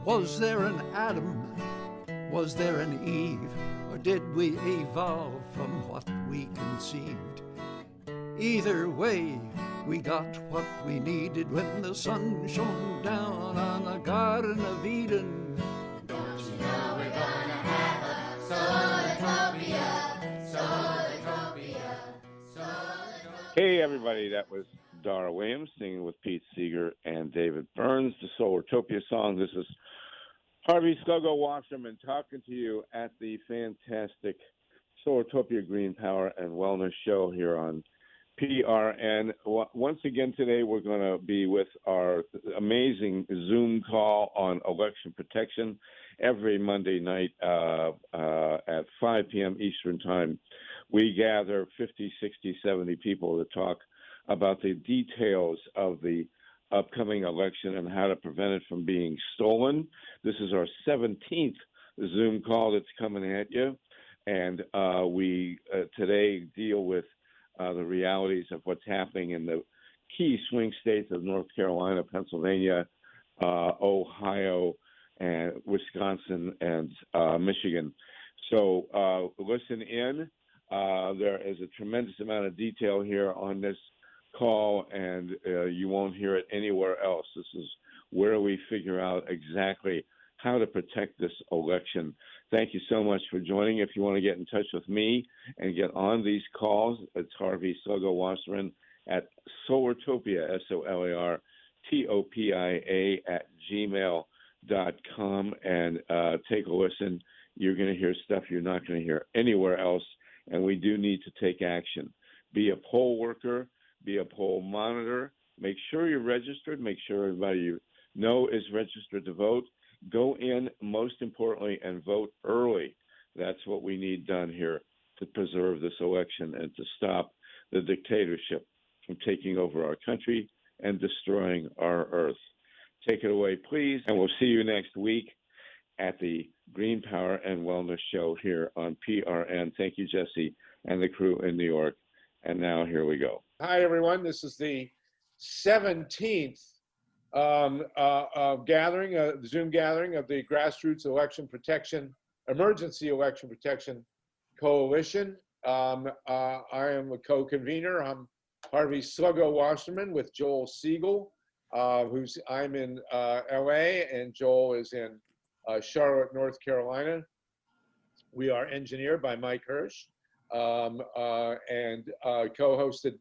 Was there an Adam? Was there an Eve? Or did we evolve from what we conceived? Either way, we got what we needed when the sun shone down on the Garden of Eden. Don't you know we're gonna have a Solartopia, Solartopia, Solartopia. Hey, everybody, that was Dara Williams singing with Pete Seeger and David Burns, the Solartopia song. This is Harvey Sluggo Wasserman talking to you at the fantastic Solartopia Green Power and Wellness Show here on PRN. Once again today, we're going to be with our amazing Zoom call on election protection every Monday night at 5 p.m. Eastern Time. We gather 50, 60, 70 people to talk about the details of the upcoming election and how to prevent it from being stolen. This is our 17th Zoom call that's coming at you. And we today deal with the realities of what's happening in the key swing states of North Carolina, Pennsylvania, Ohio, and Wisconsin, and Michigan. So listen in. There is a tremendous amount of detail here on this call, and you won't hear it anywhere else. This is where we figure out exactly how to protect this election. Thank you so much for joining. If you want to get in touch with me and get on these calls, it's Harvey Sluggo Wasserman at Solartopia, SOLARTOPIA @gmail.com, and take a listen. You're going to hear stuff you're not going to hear anywhere else, and we do need to take action. Be a poll worker, be a poll monitor, make sure you're registered, make sure everybody you know is registered to vote. Go in, most importantly, and vote early. That's what we need done here to preserve this election and to stop the dictatorship from taking over our country and destroying our earth. Take it away, please, and we'll see you next week at the Green Power and Wellness Show here on PRN. Thank you, Jesse, and the crew in New York. And now here we go. Hi, everyone. This is the 17th gathering, Zoom gathering of the Grassroots Election Protection, Emergency Election Protection Coalition. I am a co-convener. I'm Harvey Sluggo Wasserman with Joel Siegel, I'm in LA, and Joel is in Charlotte, North Carolina. We are engineered by Mike Hirsch and co-hosted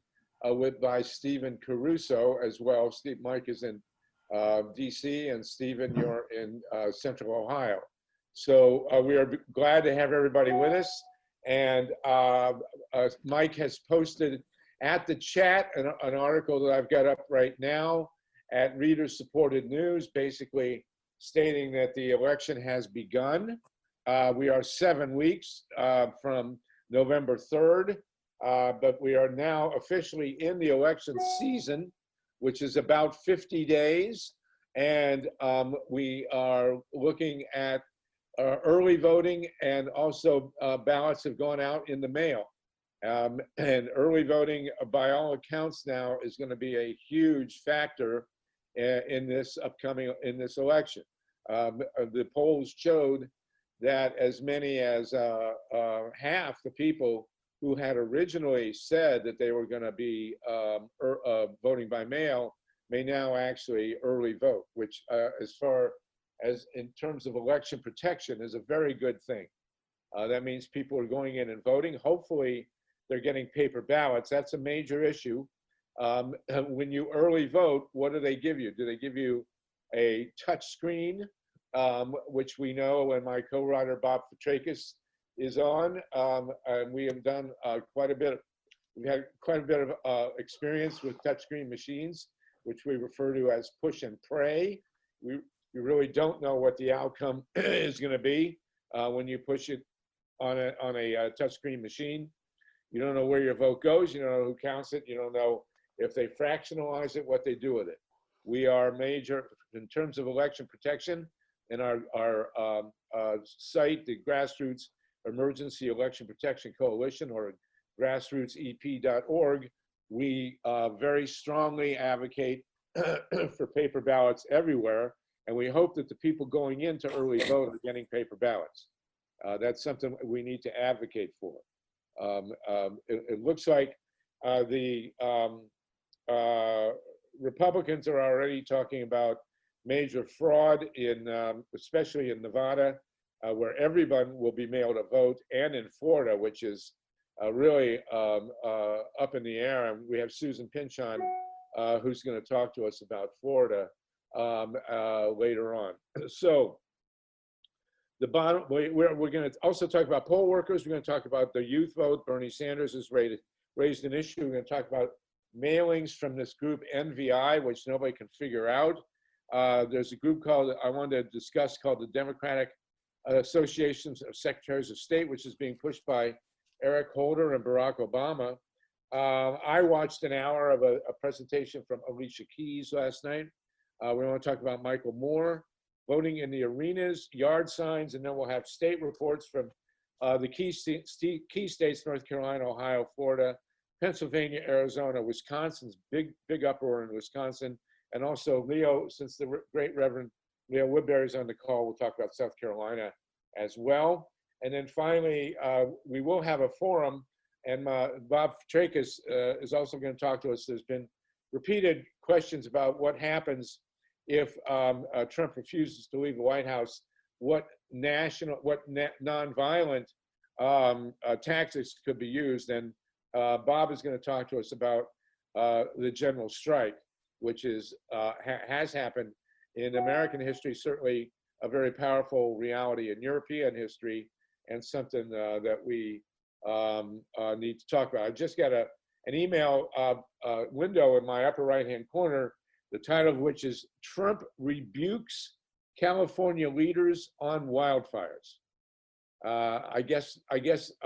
by Stephen Caruso as well. Mike is in DC, and Stephen, you're in Central Ohio. So we are glad to have everybody with us. And Mike has posted at the chat an article that I've got up right now at Reader Supported News, basically stating that the election has begun. We are 7 weeks from November 3rd, but we are now officially in the election season, which is about 50 days. And we are looking at early voting, and also ballots have gone out in the mail. And early voting, by all accounts now, is going to be a huge factor in this election. The polls showed that as many as half the people who had originally said that they were going to be voting by mail may now actually early vote, which as far as in terms of election protection is a very good thing. That means people are going in and voting. Hopefully they're getting paper ballots. That's a major issue. When you early vote, what do they give you? Do they give you a touch screen, which we know, and my co-writer Bob FITRAKIS is on, and we have done quite a bit. We've had quite a bit of experience with touchscreen machines, which we refer to as push and pray. You really don't know what the outcome is going to be when you push it on a touchscreen machine. You don't know where your vote goes. You don't know who counts it. You don't know if they fractionalize it, what they do with it. We are major in terms of election protection. In our site, the Grassroots Emergency Election Protection Coalition, or grassrootsep.org, we very strongly advocate for paper ballots everywhere, And we hope that the people going into early vote are getting paper ballots. That's something we need to advocate for. It looks like the Republicans are already talking about major fraud especially in Nevada, where everyone will be mailed a vote, and in Florida, which is really up in the air. And we have Susan Pinchon, who's going to talk to us about Florida later on. So the bottom, we're going to also talk about poll workers. We're going to talk about the youth vote. Bernie Sanders has raised an issue. We're going to talk about mailings from this group NVI, which nobody can figure out. There's a group I wanted to discuss called the Democratic Associations of Secretaries of State, which is being pushed by Eric Holder and Barack Obama. I watched an hour of a presentation from Alicia Keys last night. We want to talk about Michael Moore, voting in the arenas, yard signs, and then we'll have state reports from the key states, North Carolina, Ohio, Florida, Pennsylvania, Arizona, Wisconsin's big uproar in Wisconsin, and also Leo, since the great Reverend Leo Woodbury's on the call, we'll talk about South Carolina as well. And then finally, we will have a forum, and Bob FITRAKIS is also going to talk to us. There's been repeated questions about what happens if Trump refuses to leave the White House, what nonviolent tactics could be used. And Bob is going to talk to us about the general strike, which has happened in American history, certainly a very powerful reality in European history, and something that we need to talk about. I just got an email window in my upper right-hand corner, the title of which is "Trump Rebukes California Leaders on Wildfires." I guess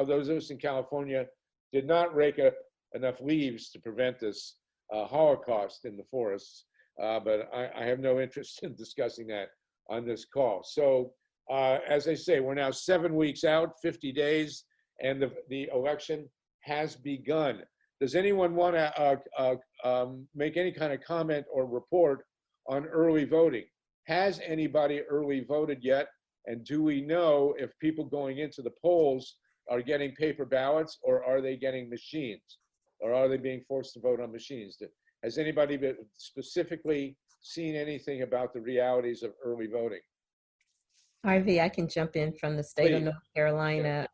those of us in California did not rake up enough leaves to prevent this Holocaust in the forests, but I have no interest in discussing that on this call. So as I say, we're now 7 weeks out, 50 days, and the election has begun. Does anyone want to make any kind of comment or report on early voting? Has anybody early voted yet? And do we know if people going into the polls are getting paper ballots, or are they getting machines? Or are they being forced to vote on machines? Has anybody specifically seen anything about the realities of early voting? Harvey, I can jump in from the state of North Carolina.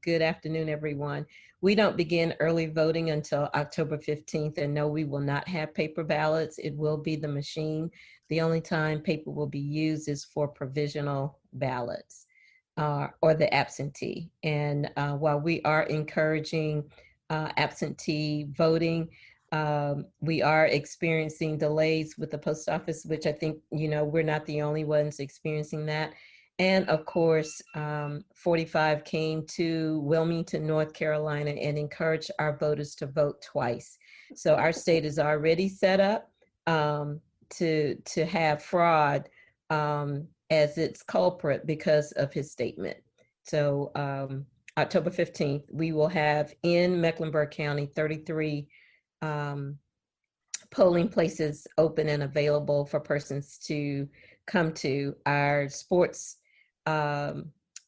Good afternoon, everyone. We don't begin early voting until October 15th, and no, we will not have paper ballots. It will be the machine. The only time paper will be used is for provisional ballots or the absentee. And while we are encouraging absentee voting, we are experiencing delays with the post office, which I think, we're not the only ones experiencing that. And of course, 45 came to Wilmington, North Carolina, and encouraged our voters to vote twice. So our state is already set up to have fraud as its culprit because of his statement. So October 15th, we will have in Mecklenburg County 33 polling places open and available for persons to come to. Our sports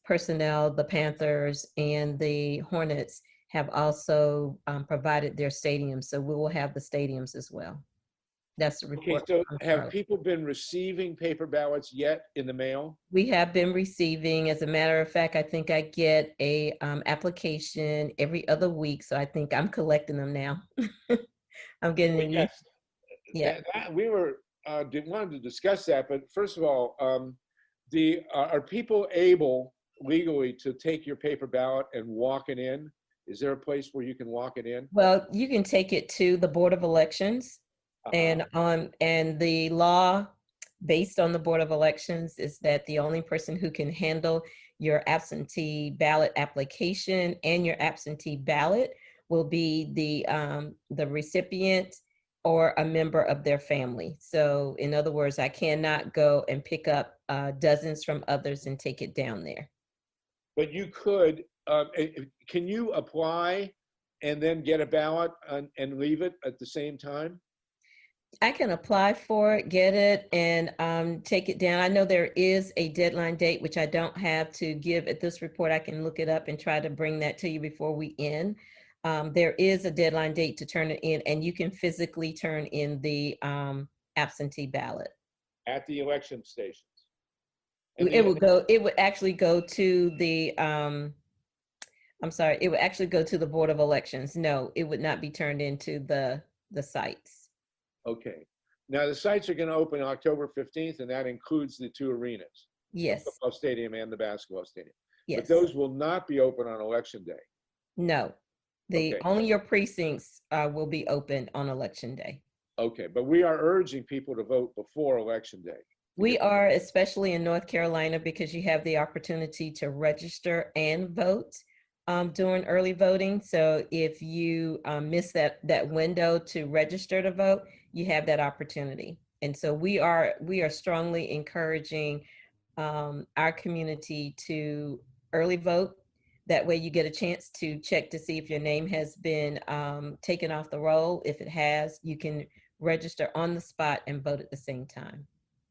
personnel, the Panthers and the Hornets, have also provided their stadiums. So we will have the stadiums as well. That's the report. Okay, so have people been receiving paper ballots yet in the mail? We have been receiving. As a matter of fact, I think I get a application every other week. So I think I'm collecting them now. I'm getting Yes. Yeah. We wanted to discuss that, but first of all, are people able legally to take your paper ballot and walk it in? Is there a place where you can walk it in? Well, you can take it to the Board of Elections, and the law based on the Board of Elections is that the only person who can handle your absentee ballot application and your absentee ballot will be the recipient or a member of their family. So in other words, I cannot go and pick up dozens from others and take it down there. But you could, can you apply and then get a ballot and leave it at the same time? I can apply for it, get it, and take it down. I know there is a deadline date, which I don't have to give at this report. I can look it up and try to bring that to you before we end. There is a deadline date to turn it in, and you can physically turn in the absentee ballot. At the election stations. It would actually go to the, I'm sorry, it would actually go to the Board of Elections. No, it would not be turned into the sites. Okay. Now the sites are going to open October 15th, and that includes the two arenas. Yes. The football stadium and the basketball stadium. Yes. But those will not be open on election day. No. Only your precincts will be open on election day. Okay, but we are urging people to vote before election day. We are, especially in North Carolina, because you have the opportunity to register and vote during early voting. So if you miss that window to register to vote, you have that opportunity. And so we are strongly encouraging our community to early vote. That way you get a chance to check to see if your name has been taken off the roll. If it has, you can register on the spot and vote at the same time.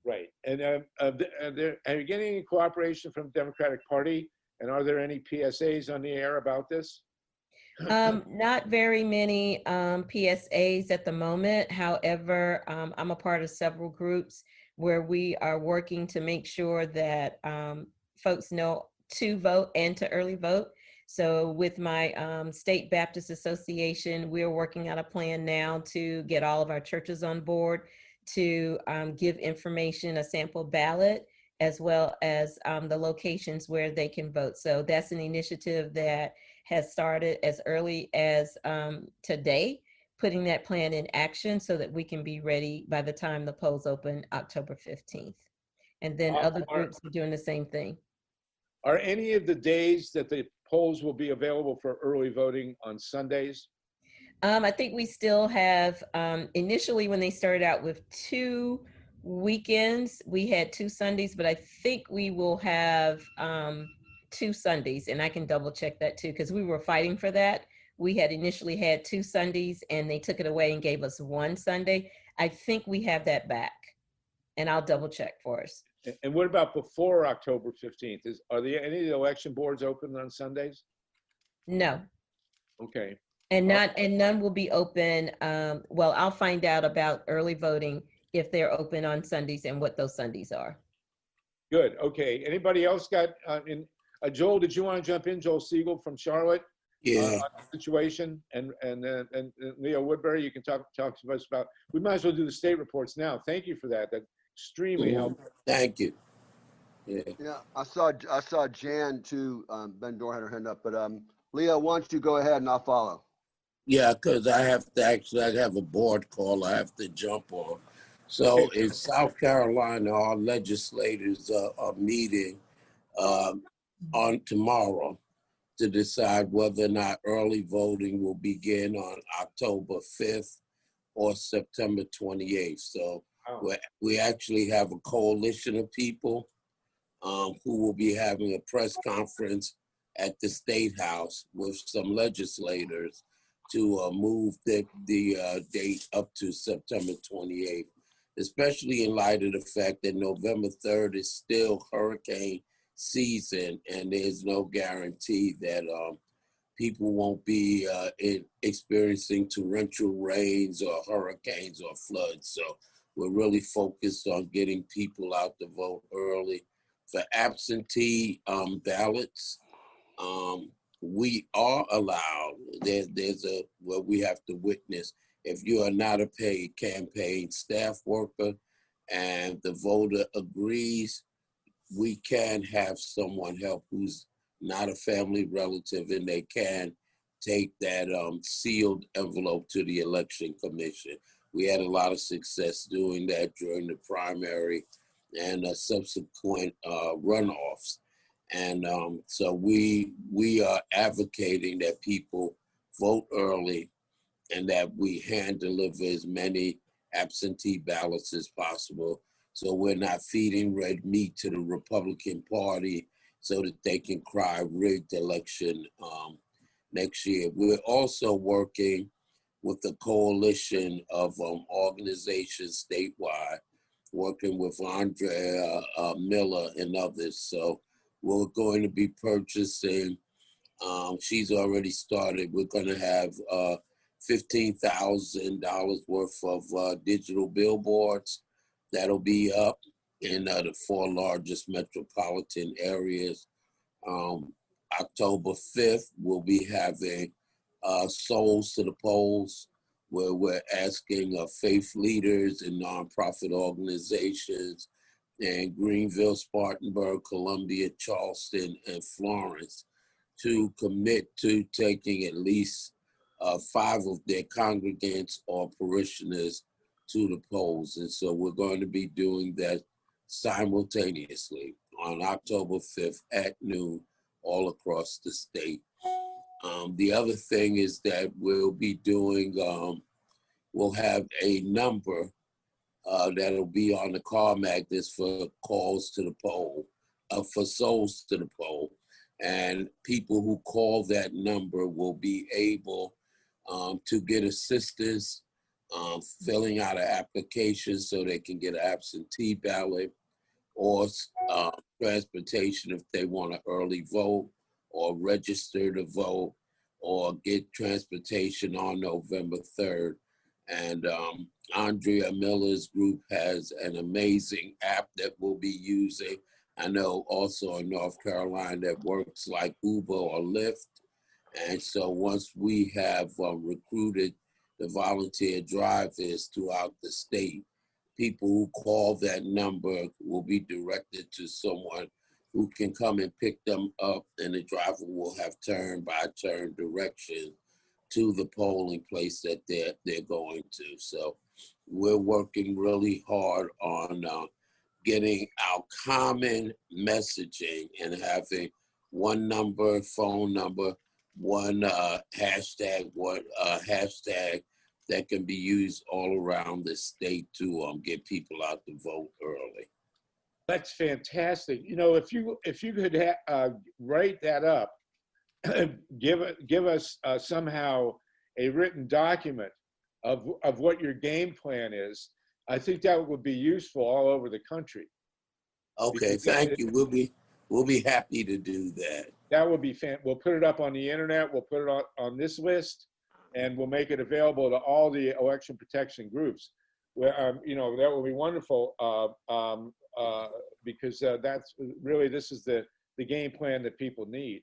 Right. And are you getting any cooperation from the Democratic Party? And are there any PSAs on the air about this? Not very many PSAs at the moment. However, I'm a part of several groups where we are working to make sure that folks know to vote and to early vote. So with my State Baptist Association, we're working on a plan now to get all of our churches on board to give information, a sample ballot, as well as the locations where they can vote. So that's an initiative that has started as early as today, putting that plan in action so that we can be ready by the time the polls open October 15th. And then other groups are doing the same thing. Are any of the days that the polls will be available for early voting on Sundays? I think we still have, initially when they started out with 2 weekends, we had 2 Sundays, but I think we will have 2 Sundays, and I can double check that too, because we were fighting for that. We had initially had 2 Sundays and they took it away and gave us 1 Sunday. I think we have that back, and I'll double check for us. And what about before October 15th? Are there any of the election boards open on Sundays? No. Okay. And none will be open. Well, I'll find out about early voting if they're open on Sundays and what those Sundays are. Good. Okay. Anybody else got Joel? Did you want to jump in? Joel Siegel from Charlotte. Yeah. On the situation, and Leo Woodbury, you can talk to us about. We might as well do the state reports now. Thank you for that. That's extremely helpful. Thank you. Yeah. Yeah, I saw Jan too. Ben Dore had her hand up, but Leo, why don't you go ahead and I'll follow. Yeah, because I have a board call I have to jump on. So in South Carolina, our legislators are meeting on tomorrow to decide whether or not early voting will begin on October 5th or September 28th. So we actually have a coalition of people who will be having a press conference at the State House with some legislators to move the date up to September 28th, especially in light of the fact that November 3rd is still hurricane season, and there's no guarantee that people won't be experiencing torrential rains or hurricanes or floods. So we're really focused on getting people out to vote early. For absentee ballots, we are allowed, there's what we have to witness. If you are not a paid campaign staff worker and the voter agrees, we can have someone help who's not a family relative, and they can take that sealed envelope to the election commission. We had a lot of success doing that during the primary and subsequent runoffs. And so we are advocating that people vote early and that we hand deliver as many absentee ballots as possible, so we're not feeding red meat to the Republican Party so that they can cry rigged election next year. We're also working with a coalition of organizations statewide, working with Andrea Miller and others. So we're going to be purchasing, she's already started, we're going to have $15,000 worth of digital billboards that'll be up in the 4 largest metropolitan areas. October 5th, we'll be having Souls to the Polls, where we're asking faith leaders and nonprofit organizations in Greenville, Spartanburg, Columbia, Charleston, and Florence to commit to taking at least 5 of their congregants or parishioners to the polls. And so we're going to be doing that simultaneously on October 5th at noon all across the state. The other thing is that we'll be doing, we'll have a number that'll be on the car magnets for calls to the poll, for souls to the poll. And people who call that number will be able to get assistance filling out an application so they can get an absentee ballot or transportation if they want to early vote or register to vote or get transportation on November 3rd. And Andrea Miller's group has an amazing app that we'll be using. I know also in North Carolina that works like Uber or Lyft. And so once we have recruited the volunteer drivers throughout the state, people who call that number will be directed to someone who can come and pick them up, and the driver will have turn-by-turn direction to the polling place that they're going to. So we're working really hard on getting our common messaging and having one number, phone number, one hashtag that can be used all around the state to get people out to vote early. That's fantastic. You know, if you could write that up, give us somehow a written document of what your game plan is, I think that would be useful all over the country. Okay, thank you. We'll be happy to do that. That would be we'll put it up on the internet. We'll put it on this list, and we'll make it available to all the election protection groups. Where you know, that will be wonderful because that's really, this is the game plan that people need.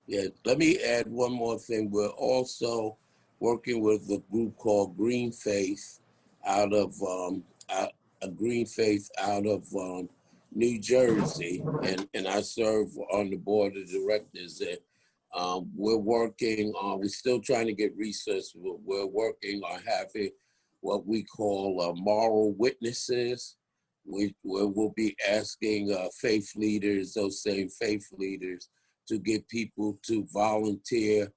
Yeah, let me add one more thing. We're also working with a group called Green Faith out of New Jersey, and I serve on the board of directors. And we're working on, we're still trying to get research. We're working on having what we call moral witnesses. We'll be asking faith leaders, those same faith leaders, to get people to volunteer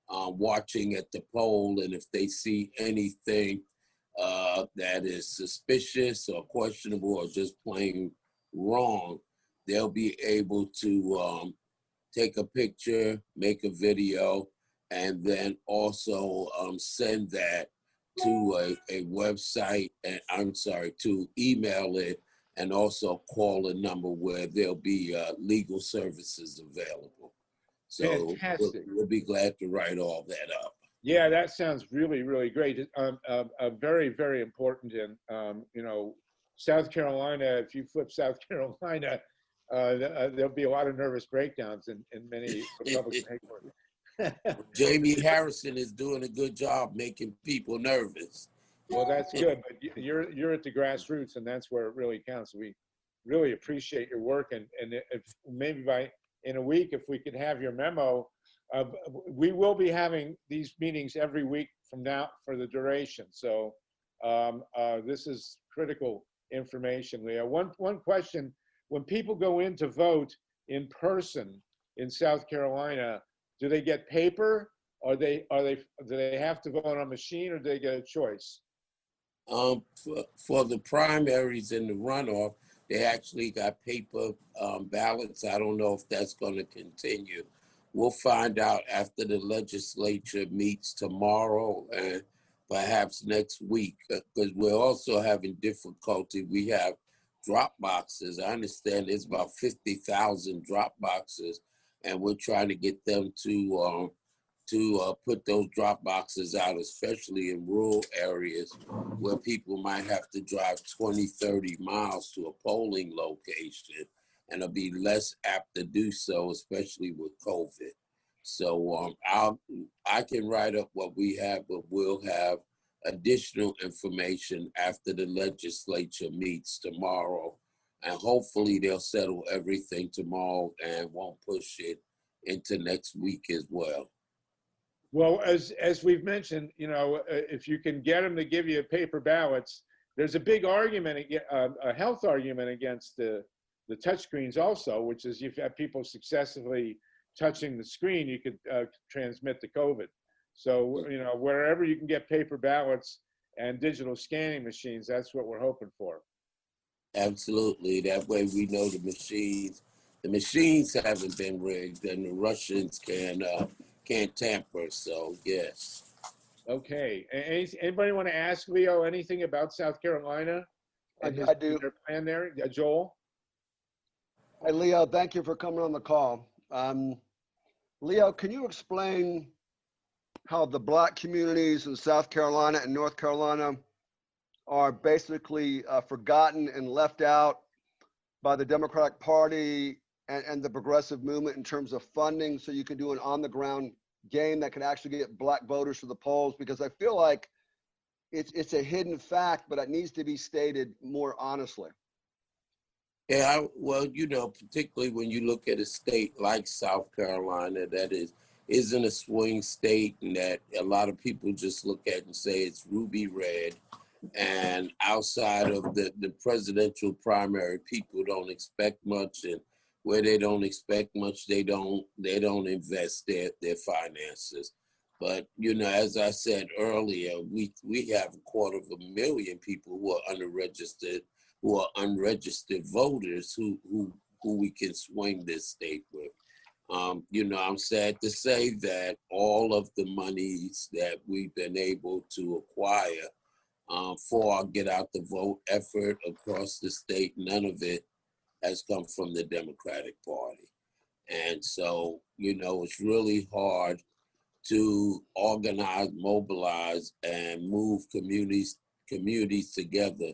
watching at the poll. And if they see anything that is suspicious or questionable or just plain wrong, they'll be able to take a picture, make a video, and then also send that to a website, and to email it, and also call a number where there'll be legal services available. So we'll be glad to write all that up. Yeah, that sounds really, really great. Very, very important. And you know, South Carolina, if you flip South Carolina, there'll be a lot of nervous breakdowns in many Republican headquarters. Jamie Harrison is doing a good job making people nervous. Well, that's good, but you're at the grassroots, and that's where it really counts. We really appreciate your work, and if maybe in a week, if we could have your memo, we will be having these meetings every week from now for the duration. So this is critical information, Leah. One question: when people go in to vote in person in South Carolina, do they get paper, or do they have to vote on a machine, or do they get a choice? For the primaries and the runoff, they actually got paper ballots. I don't know if that's going to continue, we'll find out after the legislature meets tomorrow and perhaps next week, because we're also having difficulty. We have drop boxes. I understand there's about 50,000 drop boxes, and we're trying to get them to put those drop boxes out, especially in rural areas where people might have to drive 20, 30 miles to a polling location, and it'll be less apt to do so, especially with COVID. So I can write up what we have, but we'll have additional information after the legislature meets tomorrow. And hopefully they'll settle everything tomorrow and won't push it into next week as well. Well, as we've mentioned, you know, if you can get them to give you paper ballots, there's a big argument, a health argument against the touchscreens also, which is if you have people successively touching the screen, you could transmit the COVID. So, you know, wherever you can get paper ballots and digital scanning machines, that's what we're hoping for. Absolutely. That way we know the machines haven't been rigged, and the Russians can't tamper. So yes. Okay. Anybody want to ask Leo anything about South Carolina? I do. Their plan there, Joel. Hey, Leo, thank you for coming on the call. Leo, can you explain how the Black communities in South Carolina and North Carolina are basically forgotten and left out by the Democratic Party and the progressive movement in terms of funding, so you can do an on-the-ground game that can actually get Black voters to the polls? Because I feel like it's a hidden fact, but it needs to be stated more honestly. Yeah, well, you know, particularly when you look at a state like South Carolina that isn't a swing state, and that a lot of people just look at and say it's ruby red, and outside of the presidential primary, people don't expect much, and where they don't expect much, they don't invest their finances. But, you know, as I said earlier, we have 250,000 people who are unregistered voters who we can swing this state with. You know, I'm sad to say that all of the monies that we've been able to acquire for our Get Out the Vote effort across the state, none of it has come from the Democratic Party. And so, you know, it's really hard to organize, mobilize, and move communities together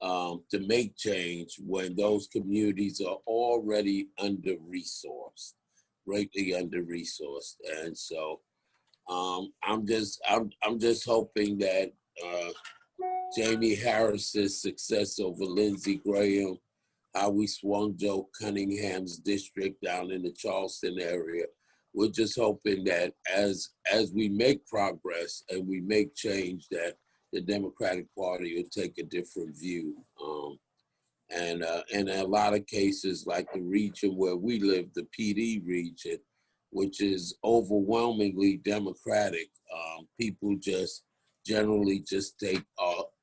to make change when those communities are already under-resourced, greatly under-resourced. And so I'm just hoping that Jamie Harris's success over Lindsey Graham, how we swung Joe Cunningham's district down in the Charleston area, we're just hoping that as we make progress and we make change, that the Democratic Party will take a different view. And in a lot of cases, like the region where we live, the PD region, which is overwhelmingly Democratic, people just generally just take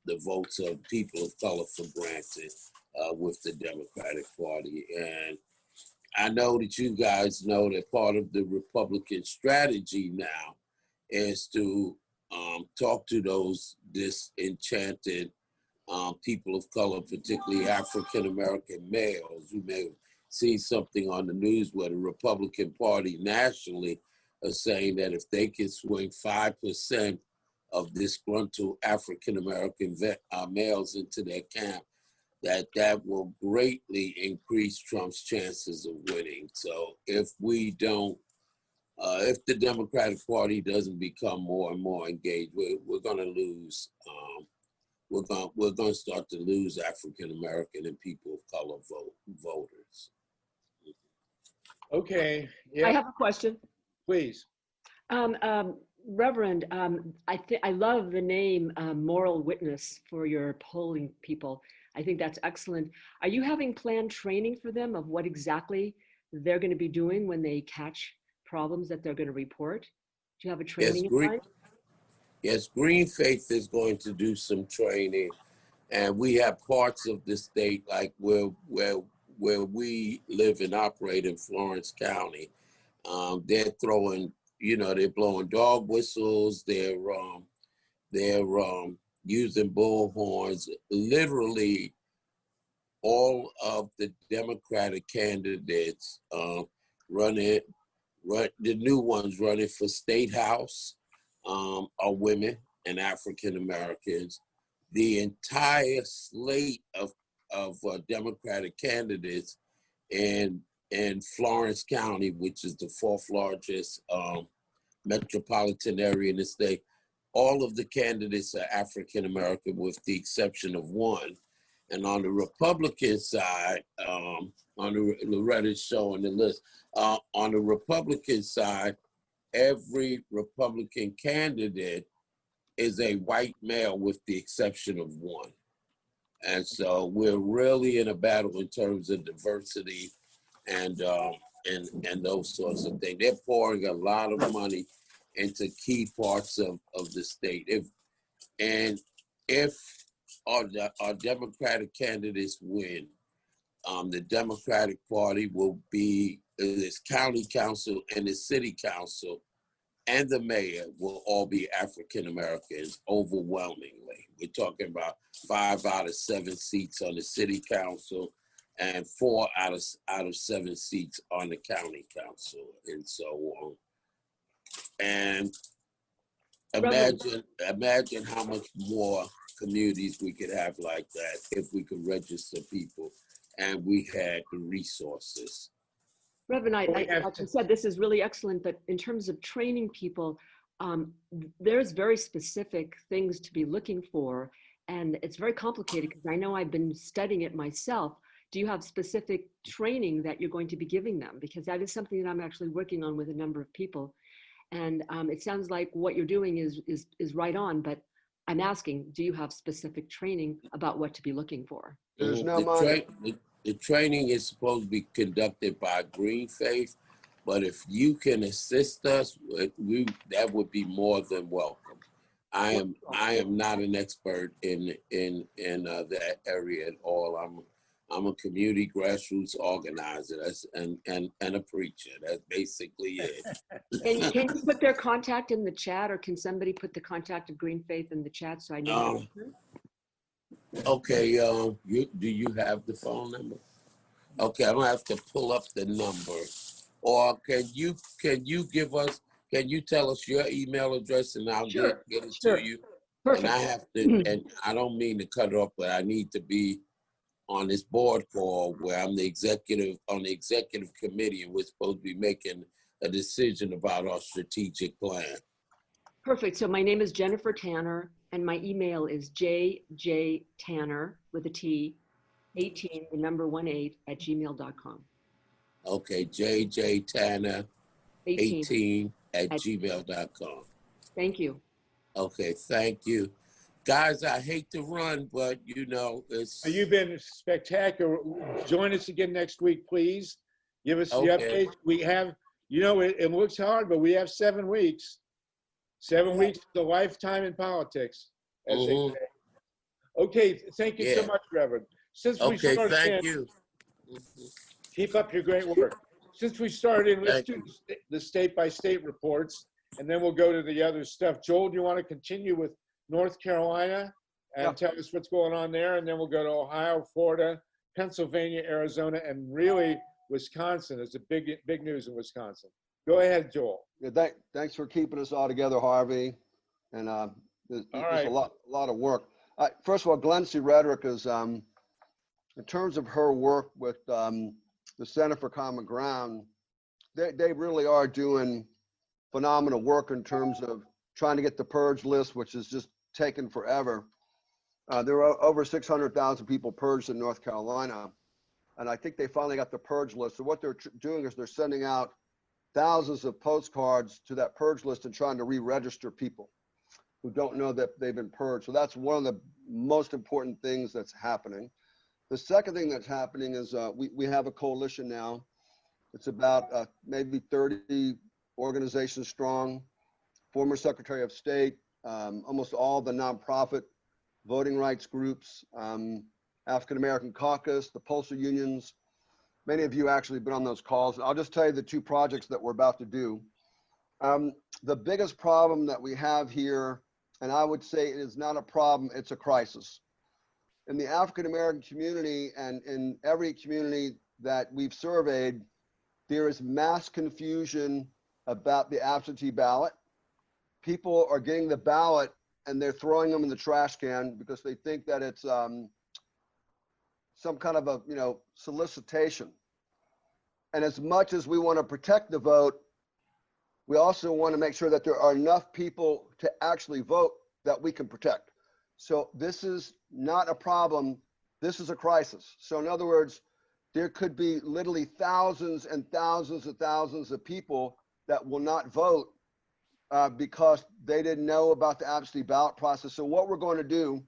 the votes of people of color for granted with the Democratic Party. And I know that you guys know that part of the Republican strategy now is to talk to those disenchanted people of color, particularly African-American males, who may have seen something on the news where the Republican Party nationally are saying that if they can swing 5% of disgruntled African-American males into their camp, that will greatly increase Trump's chances of winning. So if we don't, if the Democratic Party doesn't become more and more engaged, we're going to lose. We're going to start to lose African American and people of color voters. Okay. Yeah. I have a question. Please. Reverend, I love the name Moral Witness for your polling people. I think that's excellent. Are you having planned training for them of what exactly they're going to be doing when they catch problems that they're going to report? Do you have a training in mind? Yes, Green Faith is going to do some training, and we have parts of the state like where we live and operate in Florence County. They're throwing, they're blowing dog whistles. They're using bullhorns. Literally, all of the Democratic candidates the new ones running for state house are women and African Americans. The entire slate of Democratic candidates in Florence County, which is the fourth largest metropolitan area in the state, all of the candidates are African American with the exception of one. And on the Republican side, Loretta's showing the list, on the Republican side, every Republican candidate is a white male with the exception of one. And so we're really in a battle in terms of diversity and those sorts of things. They're pouring a lot of money into key parts of the state. If our Democratic candidates win, the Democratic Party will be, this county council and the city council and the mayor will all be African Americans overwhelmingly. We're talking about 5 out of 7 seats on the city council and 4 out of 7 seats on the county council, and so on. And imagine how much more communities we could have like that if we could register people and we had the resources. Reverend, like I said, this is really excellent, but in terms of training people, there's very specific things to be looking for, and it's very complicated because I know I've been studying it myself. Do you have specific training that you're going to be giving them? Because that is something that I'm actually working on with a number of people. And it sounds like what you're doing is right on, but I'm asking, do you have specific training about what to be looking for? There's no money. The training is supposed to be conducted by Green Faith, but if you can assist us, that would be more than welcome. I am not an expert in that area at all. I'm a community grassroots organizer and a preacher. That's basically it. Can you put their contact in the chat, or can somebody put the contact of Green Faith in the chat so I know? Okay, do you have the phone number? Okay, I'm gonna have to pull up the number. Or can you tell us your email address and I'll get it to you? Perfect. And I have to, and I don't mean to cut it off, but I need to be on this board call where I'm on the executive committee, and we're supposed to be making a decision about our strategic plan. Perfect. So my name is Jennifer Tanner, and my email is jjtanner with a T, 18, the number 18 at gmail.com. Okay, jjtanner 18 at gmail.com. Thank you. Okay, thank you. Guys, I hate to run, but it's... You've been spectacular. Join us again next week, please. Give us the updates. We have, it looks hard, but we have 7 weeks. 7 weeks is a lifetime in politics, as they say. Okay, thank you so much, Reverend. Since we started thank you. Keep up your great work. Since we started in, let's do the state-by-state reports, and then we'll go to the other stuff. Joel, do you want to continue with North Carolina and tell us what's going on there? And then we'll go to Ohio, Florida, Pennsylvania, Arizona, and really Wisconsin. There's a big news in Wisconsin. Go ahead, Joel. Yeah, thanks for keeping us all together, Harvey. And there's a lot of work. First of all, Glency Rhetoric is, in terms of her work with the Center for Common Ground, they really are doing phenomenal work in terms of trying to get the purge list, which is just taken forever. There are over 600,000 people purged in North Carolina, and I think they finally got the purge list. So what they're doing is they're sending out thousands of postcards to that purge list and trying to re-register people who don't know that they've been purged. So that's one of the most important things that's happening. The second thing that's happening is we have a coalition now. It's about maybe 30 organizations strong, former Secretary of State, almost all the nonprofit voting rights groups, African American Caucus, the postal unions, Many of you actually been on those calls. I'll just tell you the two projects that we're about to do. The biggest problem that we have here, and I would say it is not a problem, it's a crisis. In the African American community and in every community that we've surveyed, there is mass confusion about the absentee ballot. People are getting the ballot and they're throwing them in the trash can because they think that it's some kind of a, solicitation. And as much as we want to protect the vote, we also want to make sure that there are enough people to actually vote that we can protect. So this is not a problem. This is a crisis. So in other words, there could be literally thousands and thousands and thousands of people that will not vote because they didn't know about the absentee ballot process. So what we're going to do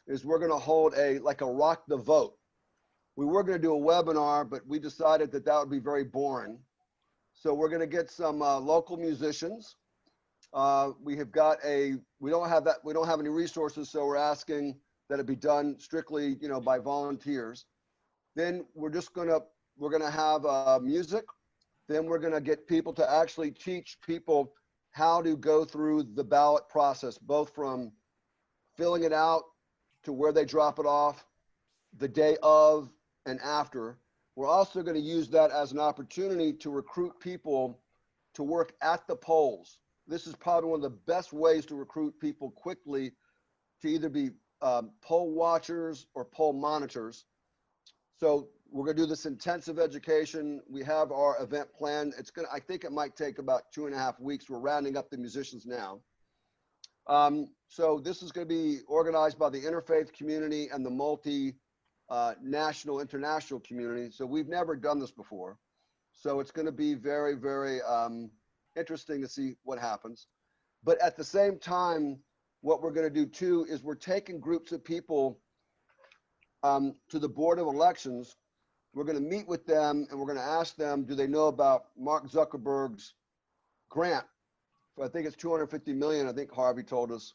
is we're going to hold a rock the vote. We were going to do a webinar, but we decided that that would be very boring. So we're going to get some local musicians. We don't have any resources, so we're asking that it be done strictly, by volunteers. Then we're going to have music. Then we're going to get people to actually teach people how to go through the ballot process, both from filling it out to where they drop it off, the day of and after. We're also going to use that as an opportunity to recruit people to work at the polls. This is probably one of the best ways to recruit people quickly to either be poll watchers or poll monitors. So we're going to do this intensive education. We have our event planned. I think it might take about 2.5 weeks. We're rounding up the musicians now. So this is going to be organized by the interfaith community and the national, international community. So we've never done this before. So it's going to be very, very interesting to see what happens. But at the same time, what we're going to do too is we're taking groups of people to the Board of Elections. We're going to meet with them and we're going to ask them, do they know about Mark Zuckerberg's grant? For, I think it's 250 million, I think Harvey told us.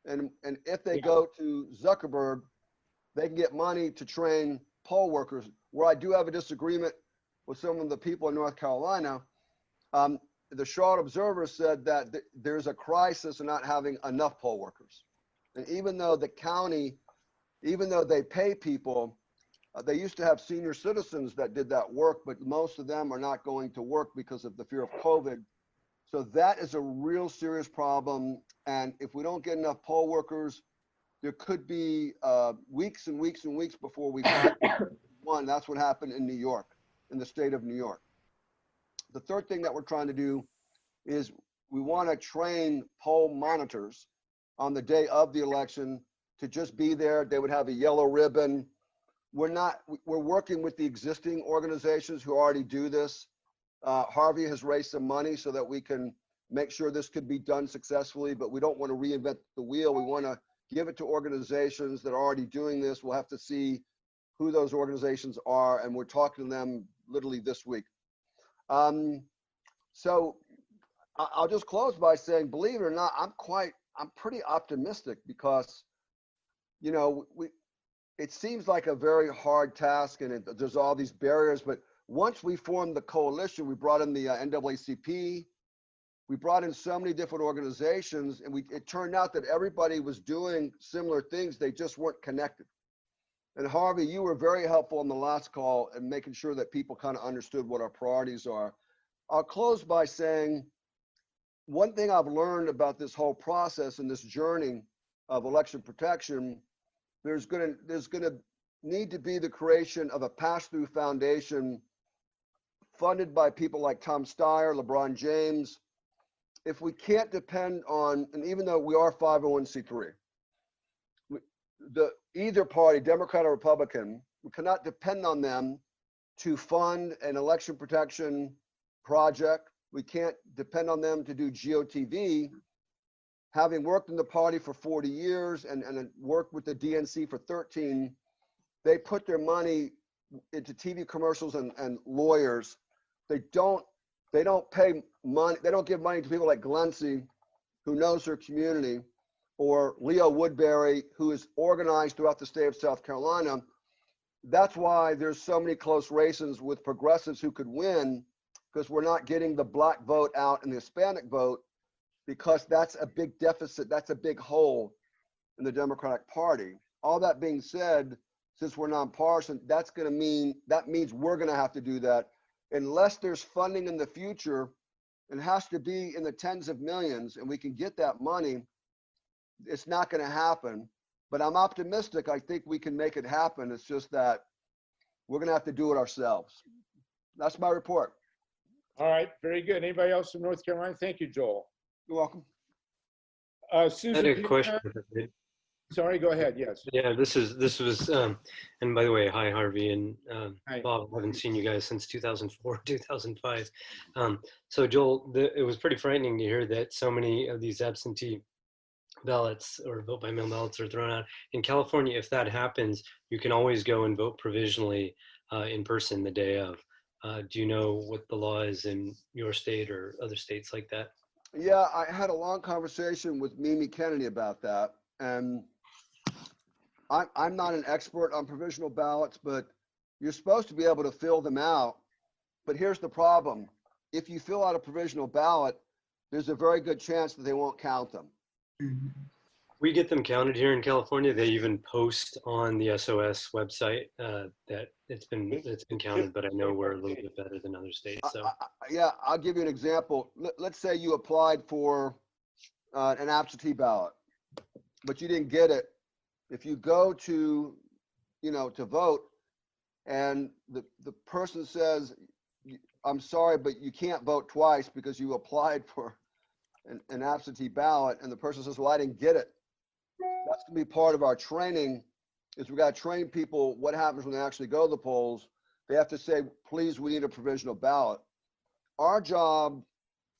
And if they go to Zuckerberg, they can get money to train poll workers. Where I do have a disagreement with some of the people in North Carolina, the Charlotte Observer said that there's a crisis in not having enough poll workers. And even though the county, even though they pay people, they used to have senior citizens that did that work, but most of them are not going to work because of the fear of COVID. So that is a real serious problem. And if we don't get enough poll workers, there could be weeks and weeks and weeks before we find one. That's what happened in New York, in the state of New York. The third thing that we're trying to do is we want to train poll monitors on the day of the election to just be there. They would have a yellow ribbon. We're working with the existing organizations who already do this. Harvey has raised some money so that we can make sure this could be done successfully, but we don't want to reinvent the wheel. We want to give it to organizations that are already doing this. We'll have to see who those organizations are, and we're talking to them literally this week. So I'll just close by saying, believe it or not, I'm pretty optimistic because, it seems like a very hard task and there's all these barriers, but once we formed the coalition, we brought in the NAACP, we brought in so many different organizations, and it turned out that everybody was doing similar things, they just weren't connected. And Harvey, you were very helpful on the last call in making sure that people kind of understood what our priorities are. I'll close by saying, one thing I've learned about this whole process and this journey of election protection, there's gonna need to be the creation of a pass-through foundation funded by people like Tom Steyer, LeBron James. If we can't depend on, and even though we are 501c3, either party, Democrat or Republican, we cannot depend on them to fund an election protection project. We can't depend on them to do GOTV. Having worked in the party for 40 years and worked with the DNC for 13, they put their money into TV commercials and lawyers. They don't pay money. They don't give money to people like Glency, who knows her community, or Leo Woodbury, who is organized throughout the state of South Carolina. that's why there's so many close races with progressives who could win, because we're not getting the black vote out and the Hispanic vote, because that's a big deficit. That's a big hole in the Democratic Party. All that being said, since we're nonpartisan, that means we're going to have to do that. Unless there's funding in the future, it has to be in the tens of millions, and we can get that money. It's not going to happen, but I'm optimistic. I think we can make it happen. It's just that we're going to have to do it ourselves. That's my report. All right, very good. Anybody else from North Carolina? Thank you, Joel. You're welcome. Susan, I do had a you question. have- Sorry, go ahead. Yes. Yeah, this was, and by the way, hi Harvey and Hi. Bob. I haven't seen you guys since 2004, 2005. So Joel, it was pretty frightening to hear that so many of these absentee ballots or vote by mail ballots are thrown out. In California, if that happens, you can always go and vote provisionally in person the day of. Do you know what the law is in your state or other states like that? Yeah, I had a long conversation with Mimi Kennedy about that, and I'm not an expert on provisional ballots, but you're supposed to be able to fill them out. But here's the problem. If you fill out a provisional ballot, there's a very good chance that they won't count them. We get them counted here in California. They even post on the SOS website that it's been counted, but I know we're a little bit better than other states. So Yeah, I'll give you an example. Let's say you applied for an absentee ballot, but you didn't get it. If you go to vote, and the person says, I'm sorry, but you can't vote twice because you applied for an absentee ballot, and the person says, well, I didn't get it. That's gonna be part of our training, is we gotta train people what happens when they actually go to the polls. They have to say, please, we need a provisional ballot. Our job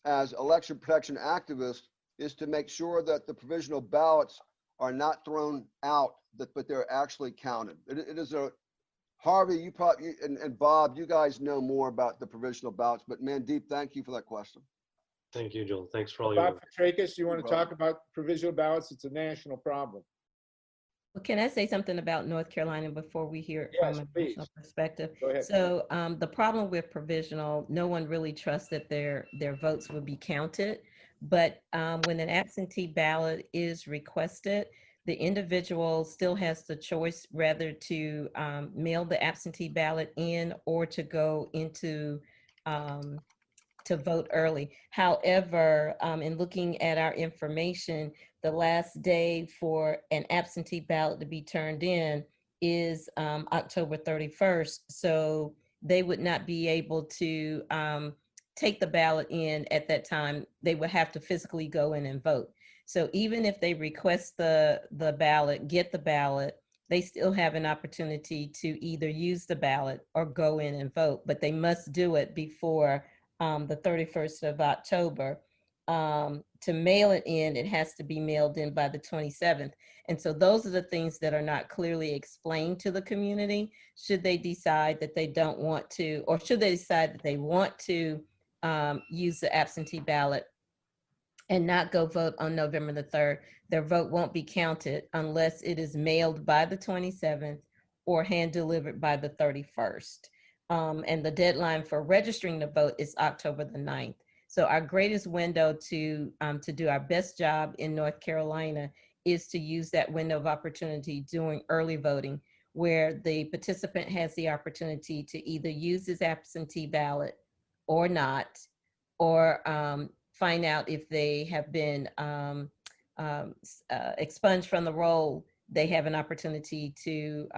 as election protection activists is to make sure that the provisional ballots are not thrown out, but they're actually counted. It is a, Harvey, you probably, and Bob, you guys know more about the provisional ballots, but Mandeep, thank you for that question. thank you, Joel. Thanks for all your Bob work. FITRAKIS, you want to talk about provisional ballots? It's a national problem. Well, can I say something about North Carolina before we hear it Yes, from a please. national perspective? Go ahead. So the problem with provisional, no one really trusts that their votes will be counted. But when an absentee ballot is requested, the individual still has the choice rather to mail the absentee ballot in or to go into to vote early. However, in looking at our information, the last day for an absentee ballot to be turned in is October 31st. So they would not be able to take the ballot in at that time. They would have to physically go in and vote. So even if they request the ballot, get the ballot, they still have an opportunity to either use the ballot or go in and vote, but they must do it before the 31st of October. To mail it in, it has to be mailed in by the 27th. And so those are the things that are not clearly explained to the community. Should they decide that they don't want to, or should they decide that they want to use the absentee ballot and not go vote on November the 3rd, their vote won't be counted unless it is mailed by the 27th or hand delivered by the 31st. And the deadline for registering to vote is October the 9th. So our greatest window to do our best job in North Carolina is to use that window of opportunity during early voting, where the participant has the opportunity to either use his absentee ballot or not, or find out if they have been expunged from the roll. They have an opportunity to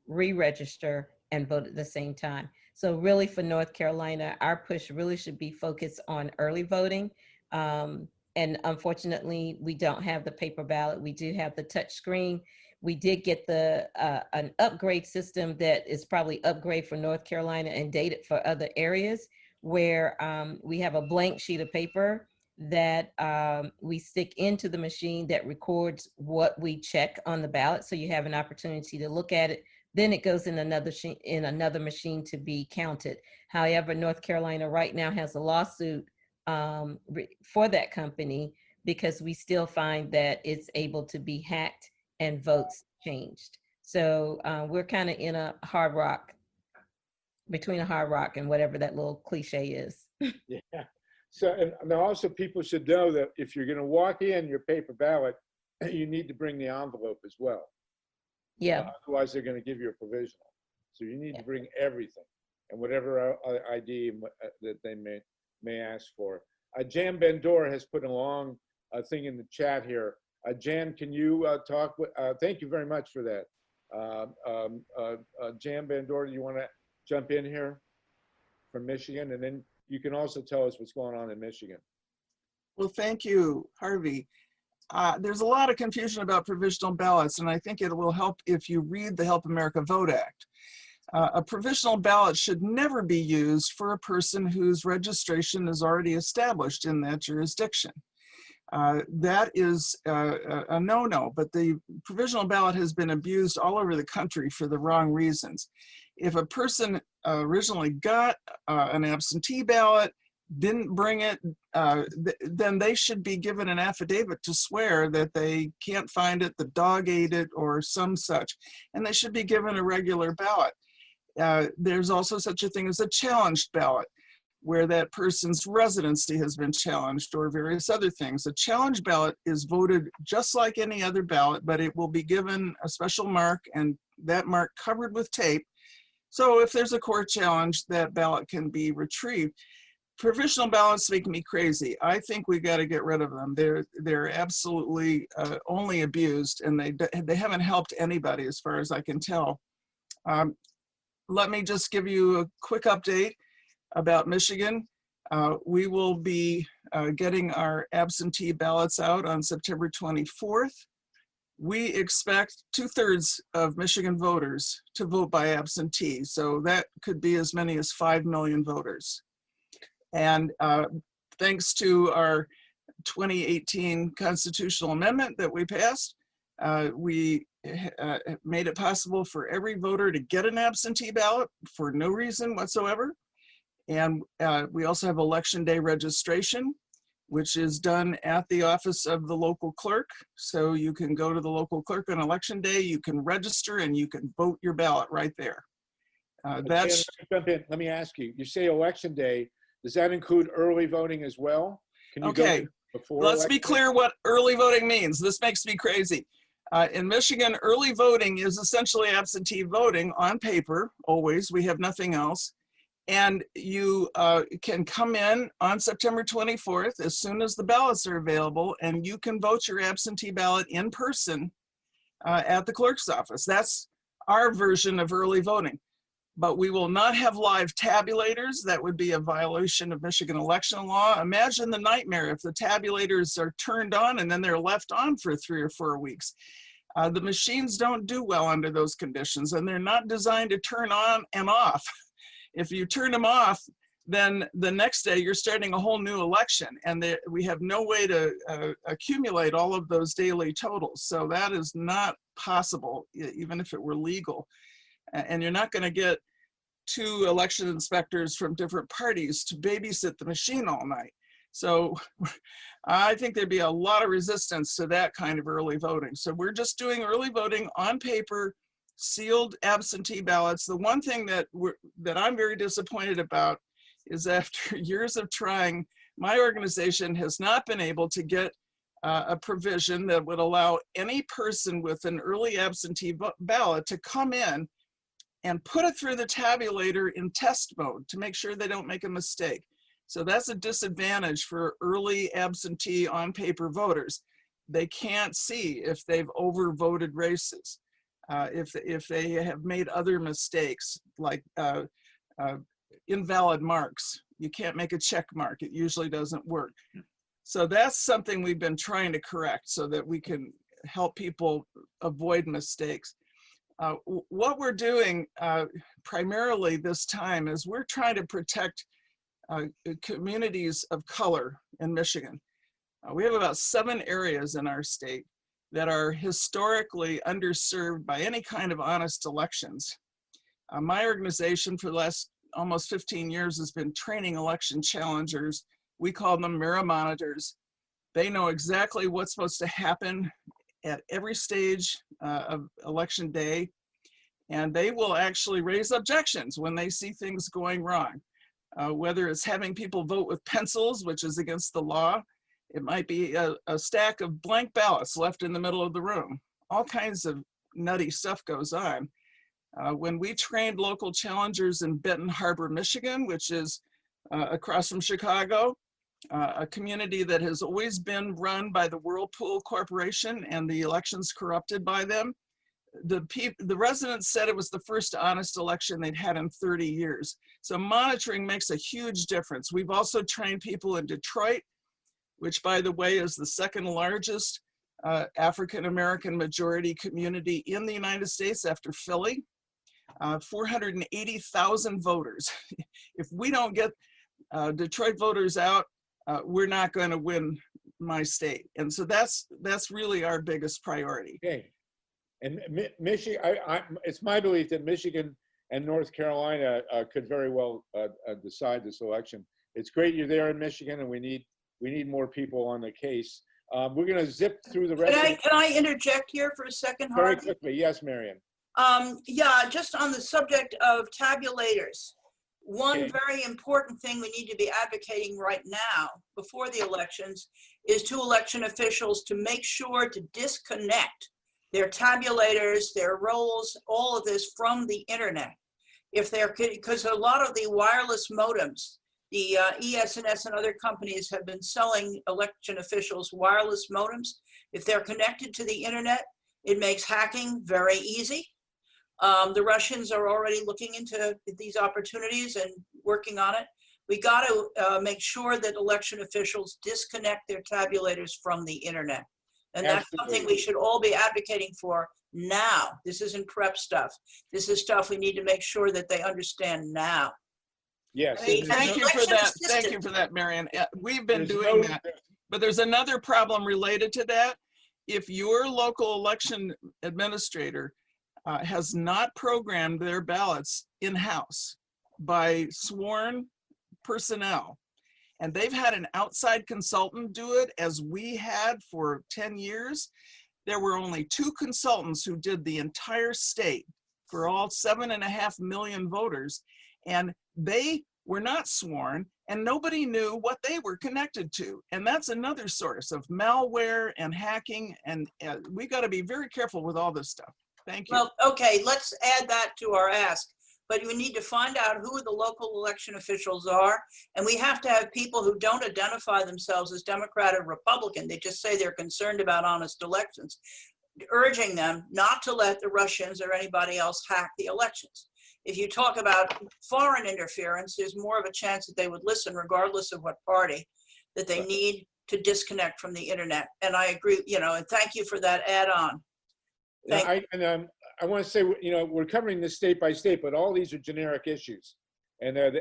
re-register and vote at the same time. So really for North Carolina, our push really should be focused on early voting. And unfortunately, we don't have the paper ballot. We do have the touch screen. We did get an upgrade system that is probably upgrade for North Carolina and dated for other areas, where we have a blank sheet of paper that we stick into the machine that records what we check on the ballot. So you have an opportunity to look at it. Then it goes in another machine to be counted. However, North Carolina right now has a lawsuit for that company because we still find that it's able to be hacked and votes changed. So we're kind of in a hard rock, between a hard rock and whatever that little cliche is. Yeah. So, and also people should know that if you're going to walk in your paper ballot, you need to bring the envelope as well. Yeah. Otherwise, they're going to give you a provisional. So you need to bring everything and whatever ID that they may ask for. Jan Bendor has put a long thing in the chat here. Jan, can you talk? Thank you very much for that. Jan Bendor, do you want to jump in here from Michigan? And then you can also tell us what's going on in Michigan. Well, thank you, Harvey. There's a lot of confusion about provisional ballots, and I think it will help if you read the Help America Vote Act. A provisional ballot should never be used for a person whose registration is already established in that jurisdiction. That is a no-no, but the provisional ballot has been abused all over the country for the wrong reasons. If a person originally got an absentee ballot, didn't bring it, then they should be given an affidavit to swear that they can't find it, the dog ate it, or some such, and they should be given a regular ballot. There's also such a thing as a challenged ballot, where that person's residency has been challenged or various other things. A challenge ballot is voted just like any other ballot, but it will be given a special mark and that mark covered with tape. So if there's a court challenge, that ballot can be retrieved. Provisional ballots make me crazy. I think we got to get rid of them. They're absolutely only abused, and they haven't helped anybody as far as I can tell. Let me just give you a quick update about Michigan. We will be getting our absentee ballots out on September 24th. We expect 2/3 of Michigan voters to vote by absentee. So that could be as many as 5 million voters. And thanks to our 2018 constitutional amendment that we passed, we made it possible for every voter to get an absentee ballot for no reason whatsoever. And we also have election day registration, which is done at the office of the local clerk. So you can go to the local clerk on election day, you can register, and you can vote your ballot right there. That's. Let me ask you, you say election day, does that include early voting as well? Can you okay, go before let's be clear what early voting means. This makes me crazy. In Michigan, early voting is essentially absentee voting on paper, always. We have nothing else. And you can come in on September 24th as soon as the ballots are available, and you can vote your absentee ballot in person at the clerk's office. That's our version of early voting. But we will not have live tabulators. That would be a violation of Michigan election law. Imagine the nightmare if the tabulators are turned on and then they're left on for 3 or 4 weeks. The machines don't do well under those conditions, and they're not designed to turn on and off. If you turn them off, then the next day you're starting a whole new election, and we have no way to accumulate all of those daily totals. So that is not possible, even if it were legal. And you're not going to get 2 election inspectors from different parties to babysit the machine all night. So I think there'd be a lot of resistance to that kind of early voting. So we're just doing early voting on paper, sealed absentee ballots. The one thing that I'm very disappointed about is after years of trying, my organization has not been able to get a provision that would allow any person with an early absentee ballot to come in and put it through the tabulator in test mode to make sure they don't make a mistake. So that's a disadvantage for early absentee on paper voters. They can't see if they've overvoted races, if they have made other mistakes like invalid marks. You can't make a check mark. It usually doesn't work. So that's something we've been trying to correct so that we can help people avoid mistakes. What we're doing primarily this time is we're trying to protect communities of color in Michigan. We have about 7 areas in our state that are historically underserved by any kind of honest elections. My organization for the last almost 15 years has been training election challengers. We call them mirror monitors. They know exactly what's supposed to happen at every stage of election day, and they will actually raise objections when they see things going wrong. Whether it's having people vote with pencils, which is against the law, it might be a stack of blank ballots left in the middle of the room. All kinds of nutty stuff goes on. When we trained local challengers in Benton Harbor, Michigan, which is across from Chicago, a community that has always been run by the Whirlpool Corporation and the elections corrupted by them, the residents said it was the first honest election they'd had in 30 years. So monitoring makes a huge difference. We've also trained people in Detroit, which, by the way, is the second largest African-American majority community in the United States after Philly. 480,000 voters. If we don't get Detroit voters out, we're not going to win my state. And so that's really our biggest priority. Okay. And Michigan, it's my belief that Michigan and North Carolina could very well decide this election. It's great you're there in Michigan, and we need more people on the case. We're going to zip through the rest. Can I interject here for a second, Harvey? Very quickly, yes, Marion. Yeah, just on the subject of tabulators. One Okay. very important thing we need to be advocating right now before the elections is to election officials to make sure to disconnect their tabulators, their rolls, all of this from the internet. If they're, because a lot of the wireless modems, the ES&S and other companies have been selling election officials wireless modems. If they're connected to the internet, it makes hacking very easy. The Russians are already looking into these opportunities and working on it. We got to make sure that election officials disconnect their tabulators from the internet. And that's something we should all be advocating for now. This isn't prep stuff. This is stuff we need to make sure that they understand now. Yes. Thank you for that. Thank you for that, Marion. We've been doing that. But there's another problem related to that. If your local election administrator has not programmed their ballots in-house by sworn personnel, and they've had an outside consultant do it, as we had for 10 years, there were only 2 consultants who did the entire state for all 7.5 million voters, and they were not sworn, and nobody knew what they were connected to. And that's another source of malware and hacking, and we got to be very careful with all this stuff. Thank you. Well, okay, let's add that to our ask. But we need to find out who the local election officials are. And we have to have people who don't identify themselves as Democrat or Republican. They just say they're concerned about honest elections, urging them not to let the Russians or anybody else hack the elections. If you talk about foreign interference, there's more of a chance that they would listen, regardless of what party, that they need to disconnect from the internet. And I agree, you know, and thank you for that add-on. I want to say, you know, we're covering this state by state, but all these are generic issues. And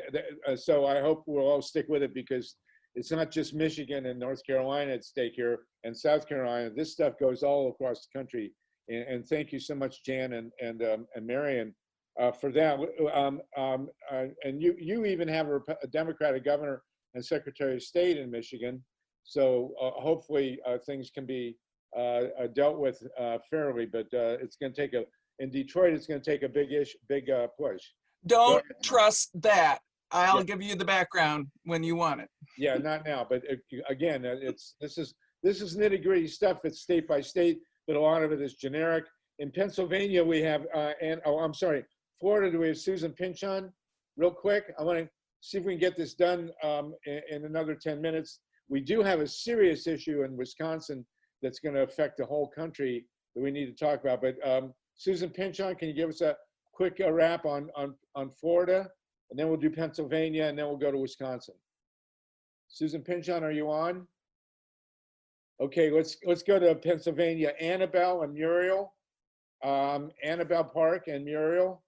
so I hope we'll all stick with it, because it's not just Michigan and North Carolina at stake here and South Carolina. This stuff goes all across the country. And thank you so much, Jan and Marion, for that. And you even have a Democratic governor and Secretary of State in Michigan. So hopefully things can be dealt with fairly, but it's going to take in Detroit, it's going to take a big push. Don't trust that. I'll give you the background when you want it. Yeah, not now, but again, this is nitty-gritty stuff. It's state by state, but a lot of it is generic. In Pennsylvania, we have Florida, we have Susan Pinchon. Real quick, I want to see if we can get this done in another 10 minutes. We do have a serious issue in Wisconsin that's going to affect the whole country that we need to talk about. But Susan Pinchon, can you give us a quick wrap on Florida? And then we'll do Pennsylvania, and then we'll go to Wisconsin. Susan Pinchon, are you on? Okay, let's go to Pennsylvania. Annabelle and Muriel. Annabelle Park and Muriel.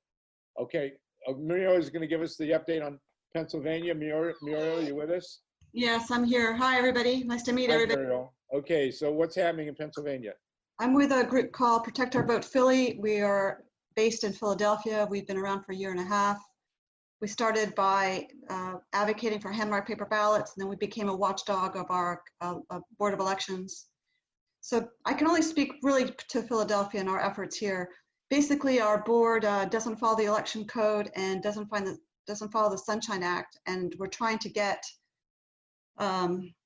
Okay, Muriel is going to give us the update on Pennsylvania. Muriel, are you with us? Yes, I'm here. Hi, everybody. Nice to meet everybody. Muriel. Okay, so what's happening in Pennsylvania? I'm with a group called Protect Our Vote Philly. We are based in Philadelphia. We've been around for a year and a half. We started by advocating for hand-marked paper ballots, and then we became a watchdog of our Board of Elections. So I can only speak really to Philadelphia and our efforts here. Basically, our board doesn't follow the election code and doesn't follow the Sunshine Act, and we're trying to get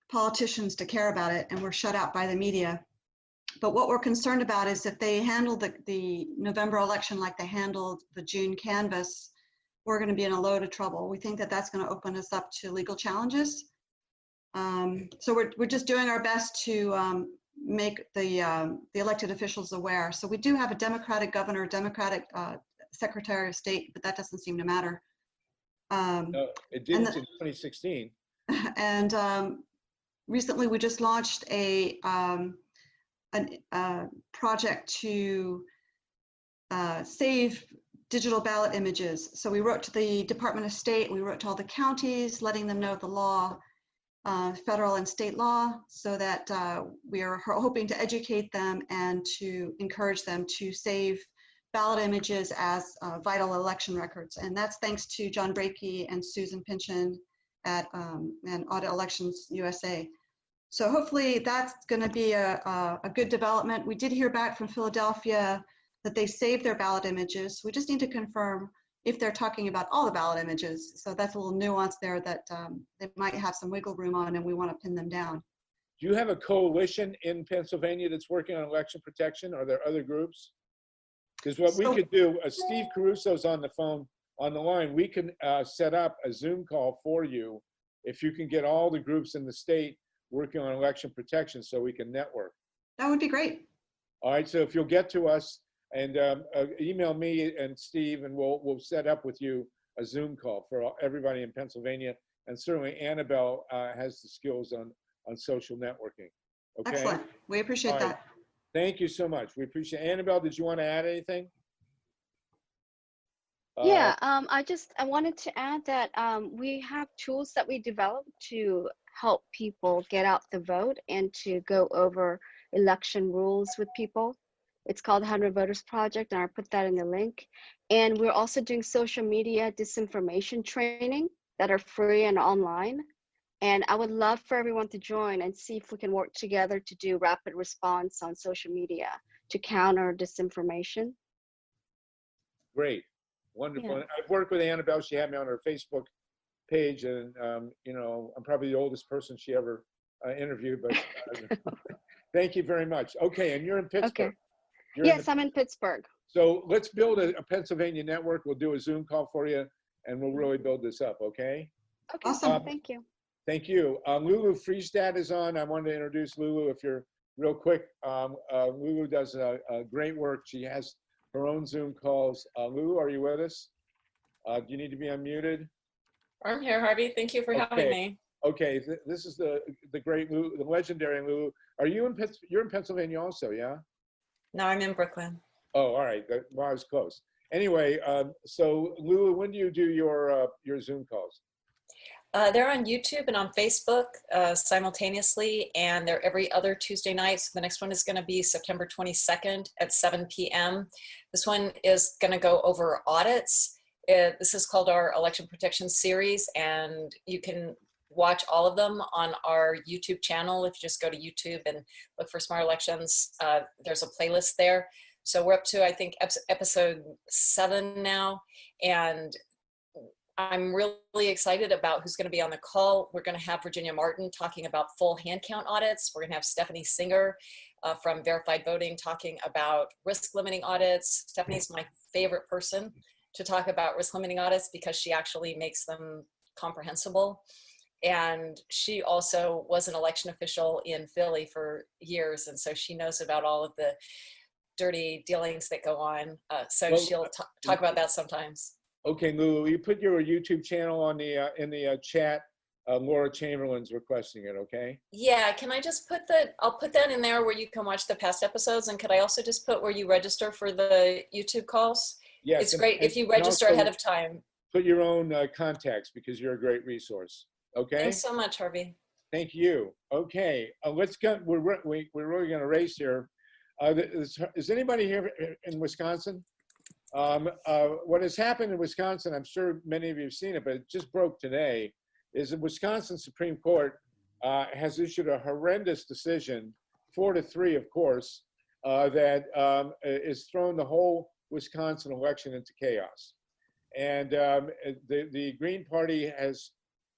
politicians to care about it, and we're shut out by the media. But what we're concerned about is if they handle the November election like they handled the June canvass, we're going to be in a load of trouble. We think that that's going to open us up to legal challenges. So we're just doing our best to make the elected officials aware. So we do have a Democratic governor, Democratic Secretary of State, but that doesn't seem to matter. No, it didn't in 2016. And recently we just launched a project to save digital ballot images. So we wrote to the Department of State, we wrote to all the counties, letting them know the law, federal and state law, so that we are hoping to educate them and to encourage them to save ballot images as vital election records. And that's thanks to John Brakey and Susan Pynchon at and Audit Elections USA. So hopefully that's going to be a good development. We did hear back from Philadelphia that they saved their ballot images. We just need to confirm if they're talking about all the ballot images. So that's a little nuance there that they might have some wiggle room on, and we want to pin them down. Do you have a coalition in Pennsylvania that's working on election protection? Are there other groups? Because what we could do, Steve Caruso's on the line, we can set up a Zoom call for you if you can get all the groups in the state working on election protection so we can network. That would be great. All right, so if you'll get to us and email me and Steve, and we'll set up with you a Zoom call for everybody in Pennsylvania. And certainly Annabelle has the skills on social networking. Okay. Excellent. We appreciate that. Thank you so much. We appreciate it. Annabelle, did you want to add anything? Yeah, I wanted to add that we have tools that we developed to help people get out the vote and to go over election rules with people. It's called 100 Voters Project, and I'll put that in the link. And we're also doing social media disinformation training that are free and online. And I would love for everyone to join and see if we can work together to do rapid response on social media to counter disinformation. Great, wonderful. Yeah. I've worked with Annabelle. She had me on her Facebook page, and you know, I'm probably the oldest person she ever interviewed, but thank you very much. Okay, and you're in Pittsburgh. Okay. Yes, I'm in Pittsburgh. So let's build a Pennsylvania network. We'll do a Zoom call for you, and we'll really build this up, okay? Okay, awesome. Thank you. Thank you. Lulu Friestad is on. I wanted to introduce Lulu if you're real quick. Lulu does great work. She has her own Zoom calls. Lulu, are you with us? Do you need to be unmuted? I'm here, Harvey. Thank you for having me. Okay, this is the great Lulu, the legendary Lulu. Are you in you're in Pennsylvania also, yeah? No, I'm in Brooklyn. Oh, all right. Well, I was close. Anyway, so Lulu, when do you do your Zoom calls? They're on YouTube and on Facebook simultaneously, and they're every other Tuesday night. So the next one is going to be September 22nd at 7 p.m. This one is going to go over audits. This is called our Election Protection Series, and you can watch all of them on our YouTube channel. If you just go to YouTube and look for Smart Elections, there's a playlist there. So we're up to, I think, episode 7 now, and I'm really excited about who's going to be on the call. We're going to have Virginia Martin talking about full hand count audits. We're going to have Stephanie Singer from Verified Voting talking about risk limiting audits. Stephanie's my favorite person to talk about risk limiting audits because she actually makes them comprehensible. And she also was an election official in Philly for years, and so she knows about all of the dirty dealings that go on. So well, she'll talk about that sometimes. Okay, Lulu, you put your YouTube channel on the in the chat. Laura Chamberlain's requesting it, okay? Yeah, can I just put I'll put that in there where you can watch the past episodes, and could I also just put where you register for the YouTube calls? Yes. It's great if you register ahead of time. Put your own contacts because you're a great resource, okay? Thanks so much, Harvey. Thank you. Okay, let's go. We're really going to race here. Is anybody here in Wisconsin? What has happened in Wisconsin, I'm sure many of you have seen it, but it just broke today, is the Wisconsin Supreme Court has issued a horrendous decision 4-3, of course, that is thrown the whole Wisconsin election into chaos. And the Green Party has,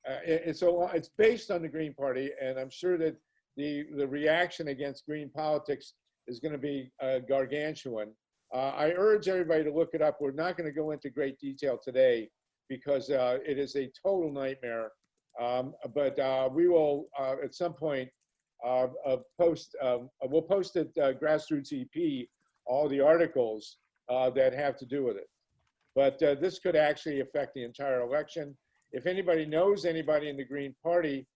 it's based on the Green Party, and I'm sure that the reaction against green politics is going to be gargantuan. I urge everybody to look it up. We're not going to go into great detail today because it is a total nightmare. But we will, at some point, we'll post at Grassroots EP all the articles that have to do with it. But this could actually affect the entire election. If anybody knows anybody in the Green Party,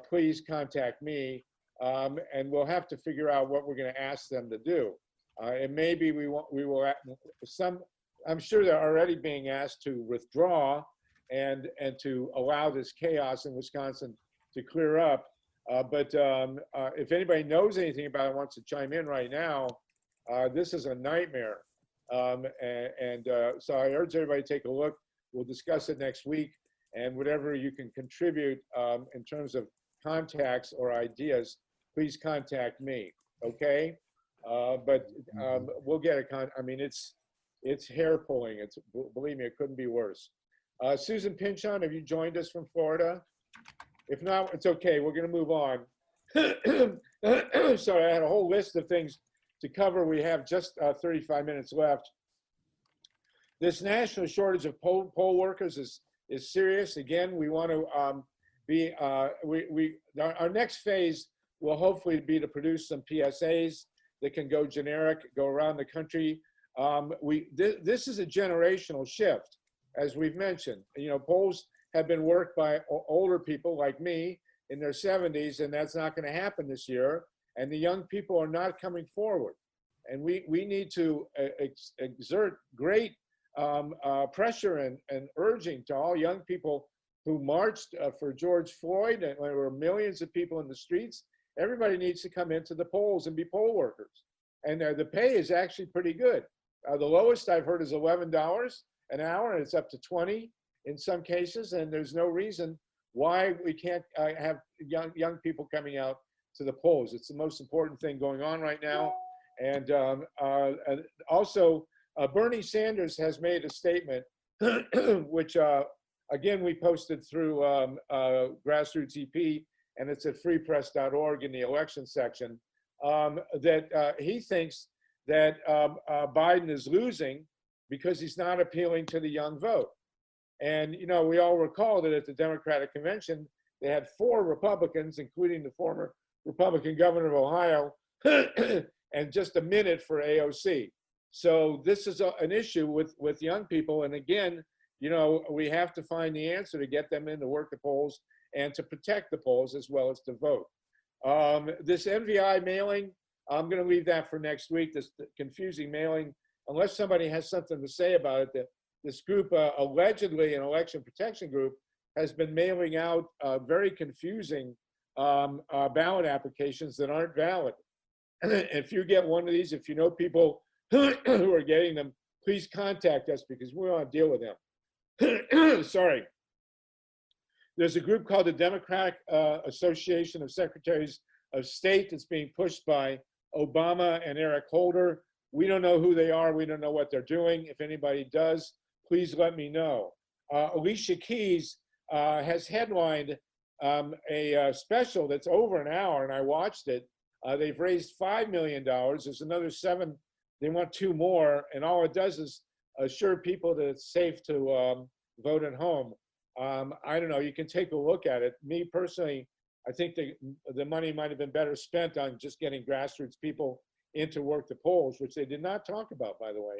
please contact me, and we'll have to figure out what we're going to ask them to do. And maybe we will. I'm sure they're already being asked to withdraw and to allow this chaos in Wisconsin to clear up. But if anybody knows anything about it, wants to chime in right now, this is a nightmare. So I urge everybody to take a look. We'll discuss it next week, and whatever you can contribute in terms of contacts or ideas, please contact me. Okay, but we'll get a I mean, it's hair pulling. It's, believe me, it couldn't be worse. Susan Pinchon, have you joined us from Florida? If not, it's okay. We're going to move on. Sorry, I had a whole list of things to cover. We have just 35 minutes left. This national shortage of poll workers is serious. Again, we want to our next phase will hopefully be to produce some PSAs that can go generic, go around the country. This is a generational shift, as we've mentioned. You know, polls have been worked by older people like me in their 70s, and that's not going to happen this year. And the young people are not coming forward. And we need to exert great pressure and urging to all young people who marched for George Floyd, and there were millions of people in the streets. Everybody needs to come into the polls and be poll workers. And the pay is actually pretty good. The lowest I've heard is $11 an hour, and it's up to 20 in some cases. And there's no reason why we can't have young people coming out to the polls. It's the most important thing going on right now. And also, Bernie Sanders has made a statement, which again, we posted through Grassroots EP, and it's at freepress.org in the election section, that he thinks that Biden is losing because he's not appealing to the young vote. And, you know, we all recall that at the Democratic convention, they had 4 Republicans, including the former Republican governor of Ohio, and just a minute for AOC. So this is an issue with young people. And again, you know, we have to find the answer to get them in to work the polls and to protect the polls as well as to vote. This MVI mailing, I'm going to leave that for next week, this confusing mailing, unless somebody has something to say about it. This group, allegedly an election protection group, has been mailing out very confusing ballot applications that aren't valid. If you get one of these, if you know people who are getting them, please contact us because we want to deal with them. Sorry. There's a group called the Democratic Association of Secretaries of State that's being pushed by Obama and Eric Holder. We don't know who they are. We don't know what they're doing. If anybody does, please let me know. Alicia Keys has headlined a special that's over an hour, and I watched it. They've raised $5 million. There's another 7. They want 2 more, and all it does is assure people that it's safe to vote at home. I don't know. You can take a look at it. Me personally, I think the money might have been better spent on just getting grassroots people in to work the polls, which they did not talk about, by the way.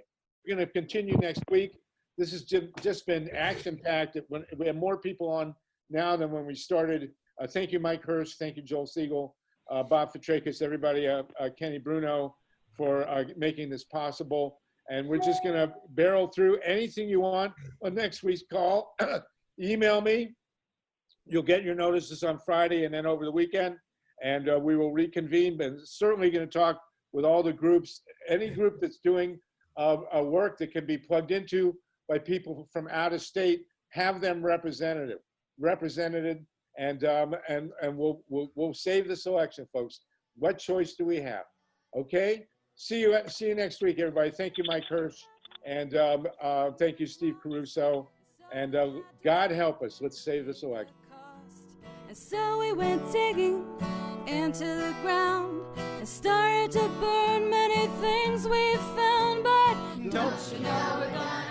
We're going to continue next week. This has just been action-packed. We have more people on now than when we started. Thank you, Mike Hirsch. Thank you, Joel Siegel, Bob FITRAKIS, everybody, Kenny Bruno, for making this possible. And we're just going to barrel through anything you want on next week's call. Email me. You'll get your notices on Friday and then over the weekend. And we will reconvene, but certainly going to talk with all the groups, any group that's doing work that can be plugged into by people from out of state, have them represented, and we'll save this election, folks. What choice do we have? Okay. See you next week, everybody. Thank you, Mike Hirsch, and thank you, Steve Caruso. And God help us. Let's save this election. And so we went digging into the ground and started to burn many things we found. But don't you know we're gonna